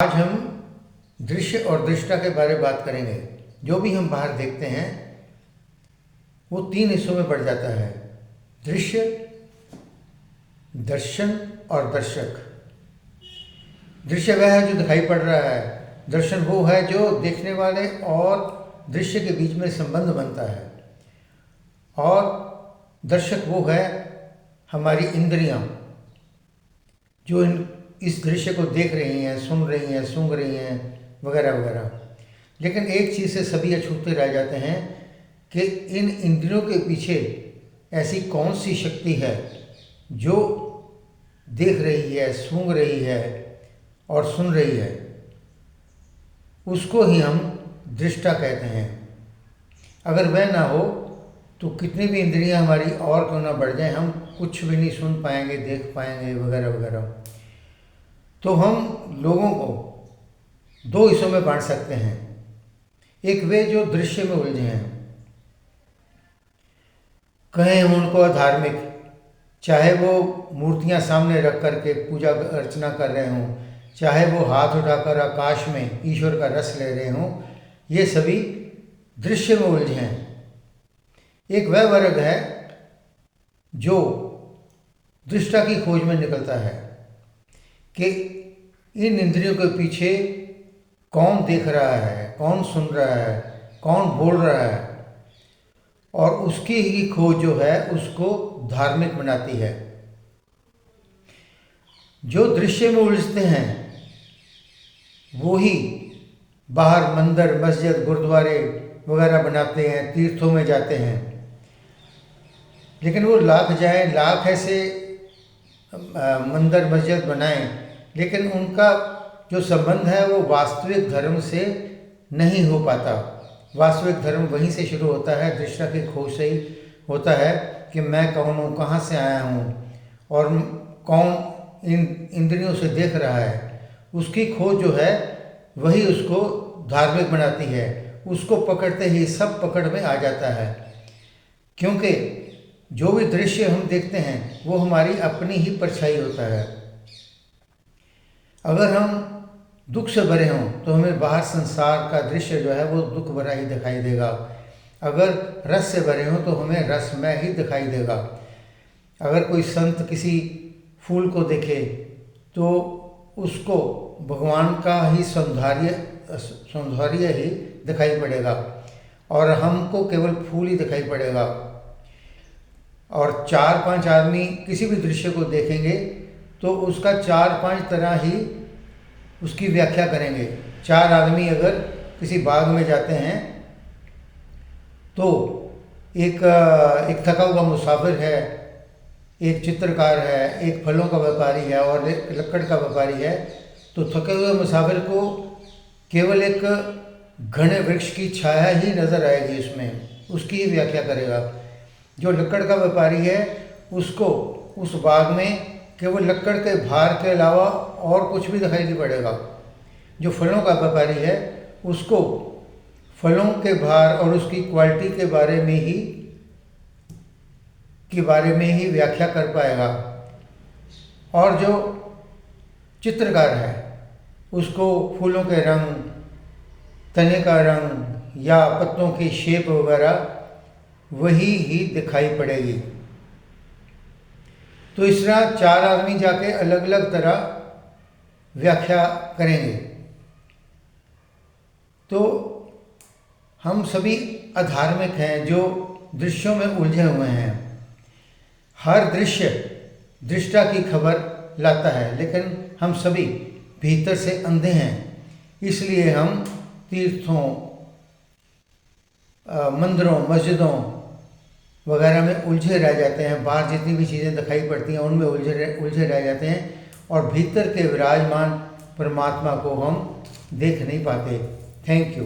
आज हम दृश्य और दृष्टा के बारे में बात करेंगे। जो भी हम बाहर देखते हैं वो 3 हिस्सों में बढ़ जाता है: दृश्य, दर्शन और दर्शक। दृश्य वह है जो दिखाई पड़ रहा है, दर्शन वो है जो देखने वाले और दृश्य के बीच में संबंध बनता है, और दर्शक वो है हमारी इंद्रियां जो इस दृश्य को देख रही हैं, सुन रही हैं, सूंघ रही हैं, वगैरह वगैरह। लेकिन एक चीज़ से सभी अछूते रह जाते हैं कि इन इंद्रियों के पीछे ऐसी कौन सी शक्ति है जो देख रही है, सूंघ रही है और सुन रही है। उसको ही हम दृष्टा कहते हैं। अगर वह ना हो तो कितनी भी इंद्रियां हमारी और क्यों ना बढ़ जाएं, हम कुछ भी नहीं सुन पाएंगे, देख पाएंगे, वगैरह वगैरह। तो हम लोगों को 2 हिस्सों में बांट सकते हैं। एक वे जो दृश्य में उलझे हैं, कहें हम उनको अधार्मिक, चाहे वो मूर्तियां सामने रख करके पूजा अर्चना कर रहे हों, चाहे वो हाथ उठाकर आकाश में ईश्वर का रस ले रहे हों, ये सभी दृश्य में उलझे हैं। एक वह वर्ग है जो दृष्टा की खोज में निकलता है कि इन इंद्रियों के पीछे कौन देख रहा है, कौन सुन रहा है, कौन बोल रहा है, और उसकी ही खोज जो है उसको धार्मिक बनाती है। जो दृश्य में उलझते हैं वो ही बाहर मंदिर, मस्जिद, गुरुद्वारे वगैरह बनाते हैं, तीर्थों में जाते हैं। लेकिन वो लाख ऐसे मंदिर, मस्जिद बनाएं, लेकिन उनका जो संबंध है वो वास्तविक धर्म से नहीं हो पाता। वास्तविक धर्म वहीं से शुरू होता है, दृष्टा की खोज से ही होता है कि मैं कौन हूँ, कहाँ से आया हूँ, और कौन इन इंद्रियों से देख रहा है। उसकी खोज जो है वही उसको धार्मिक बनाती है। उसको पकड़ते ही सब पकड़ में आ जाता है, क्योंकि जो भी दृश्य हम देखते हैं वो हमारी अपनी ही परछाई होता है। अगर हम दुख से भरे हों तो हमें बाहर संसार का दृश्य जो है वो दुख भरा ही दिखाई देगा। अगर रस से भरे हों तो हमें रसमय ही दिखाई देगा। अगर कोई संत किसी फूल को देखे तो उसको भगवान का ही सौंदर्य ही दिखाई पड़ेगा, और हमको केवल फूल ही दिखाई पड़ेगा। और 4-5 आदमी किसी भी दृश्य को देखेंगे तो उसका 4-5 तरह ही उसकी व्याख्या करेंगे। 4 आदमी अगर किसी बाग में जाते हैं तो एक थका हुआ मुसाफिर है, एक चित्रकार है, एक फलों का व्यापारी है और एक लकड़ का व्यापारी है। तो थके हुए मुसाफिर को केवल एक घने वृक्ष की छाया ही नज़र आएगी, उसमें उसकी ही व्याख्या करेगा। जो लकड़ का व्यापारी है उसको उस बाग में केवल लकड़ के भार के अलावा और कुछ भी दिखाई नहीं पड़ेगा। जो फलों का व्यापारी है उसको फलों के भार और उसकी क्वालिटी के बारे में ही व्याख्या कर पाएगा। और जो चित्रकार है उसको फूलों के रंग, तने का रंग या पत्तों की शेप वगैरह वही ही दिखाई पड़ेगी। तो इस तरह 4 आदमी जाके अलग अलग तरह व्याख्या करेंगे। तो हम सभी अधार्मिक हैं जो दृश्यों में उलझे हुए हैं। हर दृश्य दृष्टा की खबर लाता है, लेकिन हम सभी भीतर से अंधे हैं। इसलिए हम तीर्थों, मंदिरों, मस्जिदों वगैरह में उलझे रह जाते हैं। बाहर जितनी भी चीज़ें दिखाई पड़ती हैं उनमें उलझे रह जाते हैं, और भीतर के विराजमान परमात्मा को हम देख नहीं पाते। Thank you.